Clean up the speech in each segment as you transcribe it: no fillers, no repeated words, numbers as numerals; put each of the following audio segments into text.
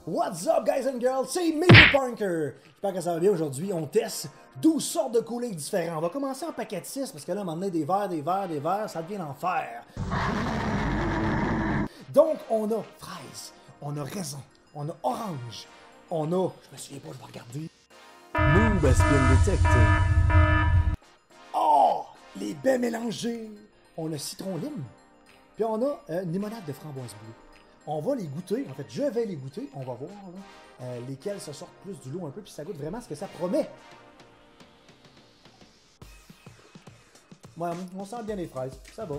What's up, guys and girls? C'est Major Punker! J'espère que ça va bien aujourd'hui. On teste 12 sortes de coulées différents. On va commencer en paquet de 6 parce que là, on va emmener des verres, ça devient l'enfer. Donc, on a fraise, on a raisin, on a orange, on a, je me souviens pas, je vais regarder. Move has been detected. Oh! Les baies mélangées! On a citron lime, puis on a une limonade de framboise bleue. On va les goûter, en fait, je vais les goûter, on va voir là, lesquels se sortent plus du lot un peu, puis ça goûte vraiment ce que ça promet. Ouais, on sent bien les fraises, ça va,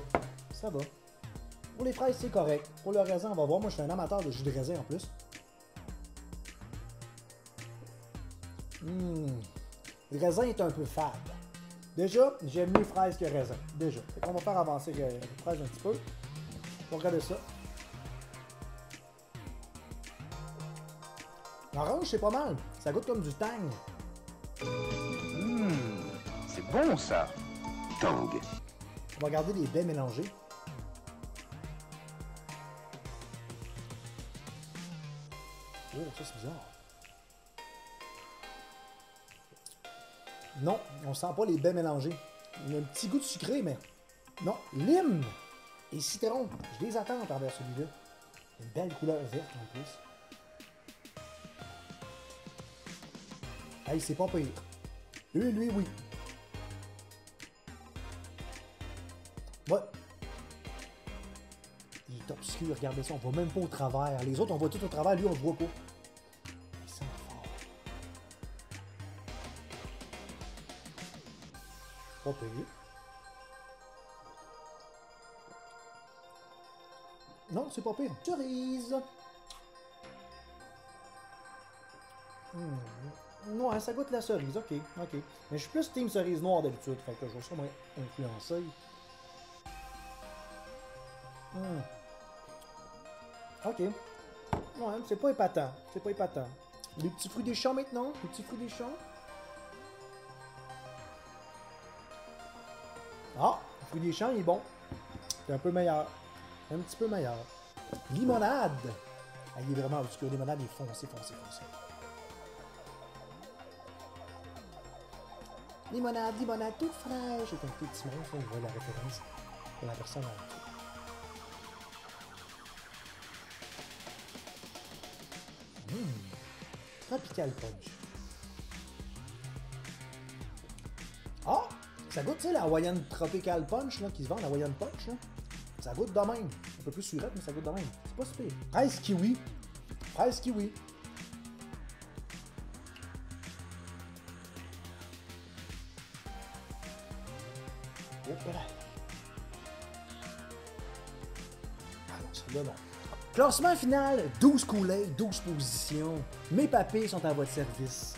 ça va. Pour les fraises, c'est correct. Pour le raisin, on va voir. Moi, je suis un amateur de jus de raisin en plus. Le raisin est un peu fade. Déjà, j'aime mieux fraise que raisin. Déjà. Fait qu'on va faire avancer les fraises un petit peu. On va regarder ça. L'orange, c'est pas mal. Ça goûte comme du tang. C'est bon ça. Tang. On va regarder les baies mélangées. Oh, ça c'est bizarre. Non, on sent pas les baies mélangées. Il y a un petit goût de sucré, mais... Non, lime et citron. Je les attends envers celui-là. Une belle couleur verte en plus. Hey, c'est pas pire. Lui, oui. Ouais. Il est obscur, regardez ça, on voit même pas au travers. Les autres, on voit tout au travers, lui, on le voit pas. Il sent fort. Pas pire. Non, c'est pas pire. Cerise. Ouais, ça goûte la cerise, ok. Mais je suis plus team cerise noire d'habitude, fait que je vais sûrement influencer. Ok. Ouais, c'est pas épatant. Les petits fruits des champs maintenant. Les petits fruits des champs. Ah, le fruit des champs, il est bon. C'est un peu meilleur. Un petit peu meilleur. Limonade. Ah, il est vraiment obscur. Limonade, il est foncé. Limonade toute fraîche. C'est un petit monde, on voit la référence pour la personne en dessous. Tropical Punch. Ah! Ça goûte, tu sais, la Hawaiian Tropical Punch là, qui se vend, la Hawaiian Punch. Là. Ça goûte de même. Un peu plus surette, mais ça goûte de même. C'est pas super. Fraise kiwi. Hop là. Ah non, celui-là, non. Classement final, 12 coulées, 12 positions. Mes papilles sont à votre service.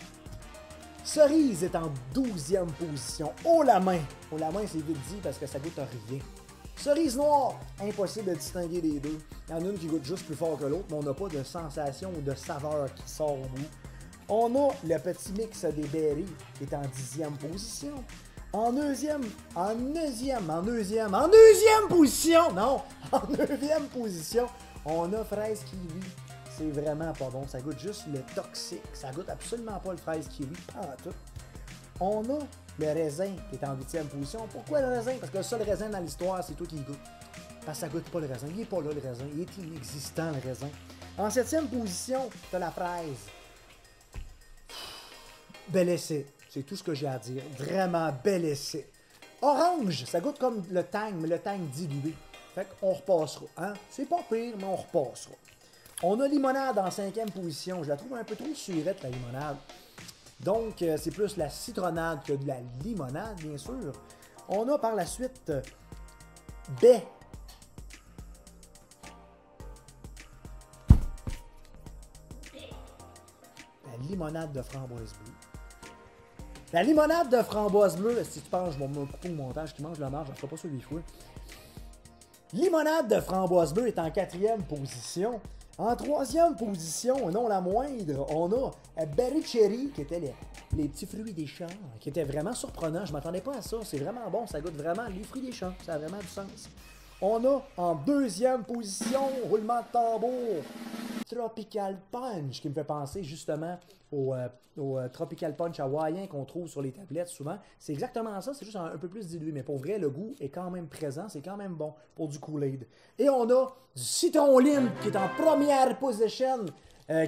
Cerise est en 12e position. Haut la main, c'est vite dit parce que ça goûte à rien. Cerise noire, impossible de distinguer les deux. Il y en a une qui goûte juste plus fort que l'autre, mais on n'a pas de sensation ou de saveur qui sort au bout. On a le petit mix des berries qui est en 10e position. En neuvième position, on a fraise kiwi. C'est vraiment pas bon. Ça goûte juste le toxique. Ça goûte absolument pas le fraise kiwi. Pas en tout. On a le raisin qui est en 8e position. Pourquoi le raisin? Parce que le seul raisin dans l'histoire, c'est toi qui goûte. Parce que ça goûte pas le raisin. Il est pas là, le raisin. Il est inexistant, le raisin. En 7e position, t'as la fraise. Bel essai. C'est tout ce que j'ai à dire. Vraiment bel essai. Orange, ça goûte comme le tang, mais le tang dilué. Fait qu'on repassera. Hein? C'est pas pire, mais on repassera. On a limonade en 5e position. Je la trouve un peu trop surette, la limonade. Donc, c'est plus la citronnade que de la limonade, bien sûr. On a par la suite baie. La limonade de framboise bleue. La limonade de framboise bleue, si tu penses, je vais me couper au montage qui mange la marge, je ne ferai pas sur les fois. Limonade de framboise bleue est en 4e position. En 3e position, non la moindre, on a Berry Cherry, qui était les petits fruits des champs, qui était vraiment surprenant. Je ne m'attendais pas à ça. C'est vraiment bon. Ça goûte vraiment les fruits des champs. Ça a vraiment du sens. On a en 2e position, roulement de tambour, Tropical Punch, qui me fait penser justement au Tropical Punch hawaïen qu'on trouve sur les tablettes souvent. C'est exactement ça, c'est juste un peu plus dilué. Mais pour vrai, le goût est quand même présent, c'est quand même bon pour du Kool-Aid. Et on a du citron lime qui est en première position.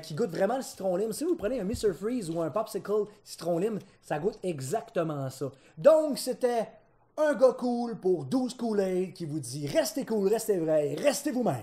Qui goûte vraiment le citron lime. Si vous prenez un Mr. Freeze ou un Popsicle citron lime, ça goûte exactement ça. Donc, c'était un gars cool pour 12 Kool-Aid qui vous dit restez cool, restez vrai, restez vous-même.